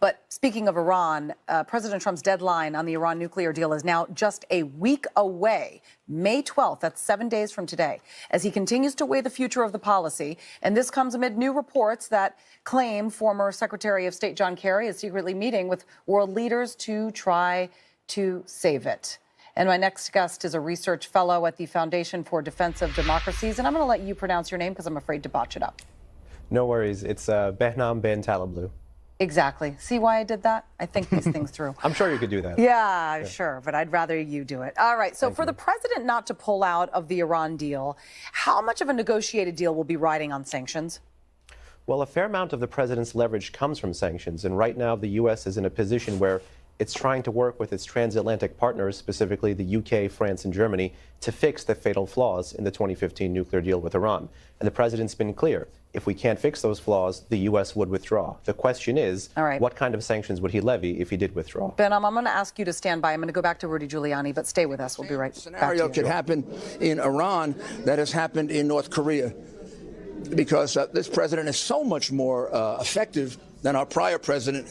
But speaking of Iran, President Trump's deadline on the Iran nuclear deal is now just a week away, May 12th. That's 7 days from today, as he continues to weigh the future of the policy. And this comes amid new reports that claim former Secretary of State John Kerry is secretly meeting with world leaders to try to save it. And my next guest is a research fellow at the Foundation for Defense of Democracies. And I'm going to let you pronounce your name because I'm afraid to botch it up. No worries. It's Behnam Taleblu. Exactly. See why I did that? I think these things through. I'm sure you could do that. Yeah, sure. But I'd rather you do it. All right. So for the president not to pull out of the Iran deal, how much of a negotiated deal will be riding on sanctions? Well, a fair amount of the president's leverage comes from sanctions. And right now, the U.S. is in a position where it's trying to work with its transatlantic partners, specifically the UK, France, and Germany, to fix the fatal flaws in the 2015 nuclear deal with Iran. And the president's been clear. If we can't fix those flaws, the U.S. would withdraw. The question is, what kind of sanctions would he levy if he did withdraw? Behnam, I'm going to ask you to stand by. I'm going to go back to Rudy Giuliani, but stay with us. We'll be right back. Scenario could happen in Iran that has happened in North Korea, because this president is so much more effective than our prior president,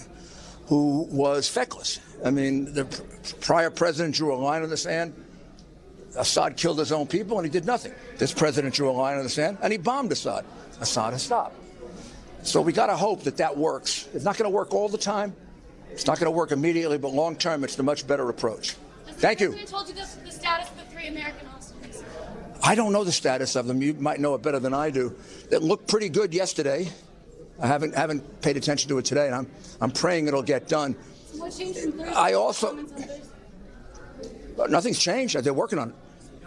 who was feckless. I mean, the prior president drew a line in the sand. Assad killed his own people, and he did nothing. This president drew a line in the sand, and he bombed Assad. Assad has stopped. So we got to hope that that works. It's not going to work all the time. It's not going to work immediately, but long term, it's the much better approach. Thank you. President told you the status of the 3 American hostages? I don't know the status of them. You might know it better than I do. It looked pretty good yesterday. I haven't paid attention to it today, and I'm praying it'll get done. So what changed from Thursday? I also, nothing's changed. They're working on it,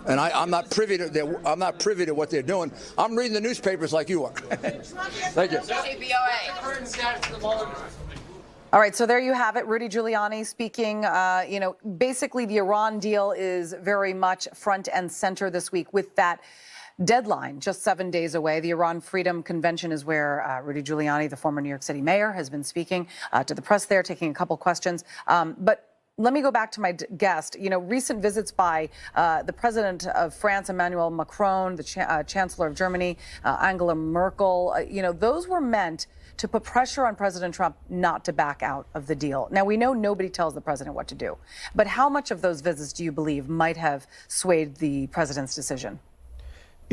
and I'm not privy to what they're doing. I'm reading the newspapers like you are. Thank you. All right, so there you have it. Rudy Giuliani speaking. Basically the Iran deal is very much front and center this week with that deadline just 7 days away. The Iran Freedom Convention is where Rudy Giuliani, the former New York City mayor, has been speaking to the press there, taking a couple questions. But let me go back to my guest. Recent visits by the president of France, Emmanuel Macron, the chancellor of Germany, Angela Merkel, those were meant to put pressure on President Trump not to back out of the deal. Now, we know nobody tells the president what to do, but how much of those visits do you believe might have swayed the president's decision?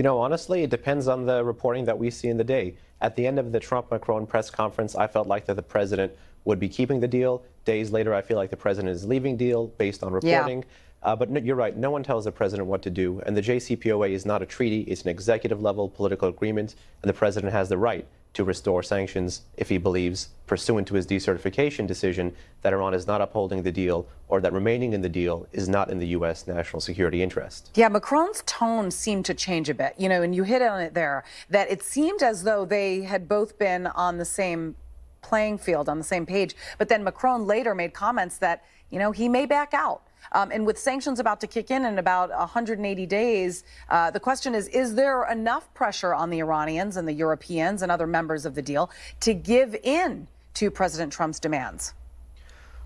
Honestly, it depends on the reporting that we see in the day. At the end of the Trump-Macron press conference, I felt like that the president would be keeping the deal. Days later, I feel like the president is leaving deal based on reporting. Yeah. But you're right, no one tells the president what to do. And the JCPOA is not a treaty, it's an executive-level political agreement, and the president has the right to restore sanctions if he believes, pursuant to his decertification decision, that Iran is not upholding the deal or that remaining in the deal is not in the U.S. national security interest. Yeah, Macron's tone seemed to change a bit, and you hit on it there, that it seemed as though they had both been on the same playing field, on the same page. But then Macron later made comments that, he may back out. And with sanctions about to kick in about 180 days, the question is there enough pressure on the Iranians and the Europeans and other members of the deal to give in to President Trump's demands?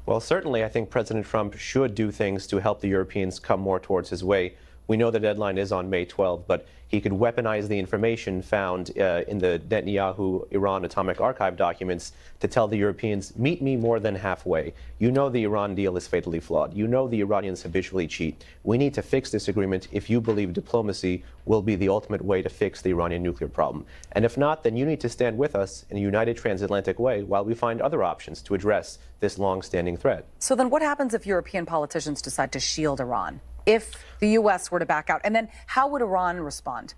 Well, certainly, I think President Trump should do things to help the Europeans come more towards his way. We know the deadline is on May 12th, but he could weaponize the information found in the Netanyahu Iran Atomic Archive documents to tell the Europeans, meet me more than halfway. You know the Iran deal is fatally flawed. You know the Iranians habitually cheat. We need to fix this agreement if you believe diplomacy will be the ultimate way to fix the Iranian nuclear problem. And if not, then you need to stand with us in a united transatlantic way while we find other options to address this long-standing threat. So then what happens if European politicians decide to shield Iran? If the U.S. were to back out? And then how would Iran respond?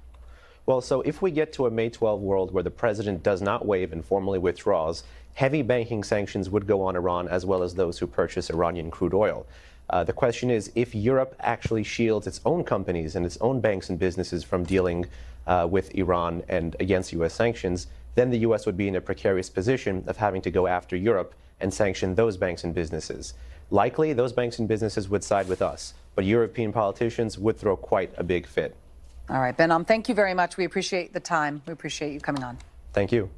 Well, so if we get to a May 12 world where the president does not waive and formally withdraws, heavy banking sanctions would go on Iran as well as those who purchase Iranian crude oil. The question is, if Europe actually shields its own companies and its own banks and businesses from dealing with Iran and against U.S. sanctions, then the U.S. would be in a precarious position of having to go after Europe and sanction those banks and businesses. Likely, those banks and businesses would side with us, but European politicians would throw quite a big fit. All right, Behnam, thank you very much. We appreciate the time. We appreciate you coming on. Thank you.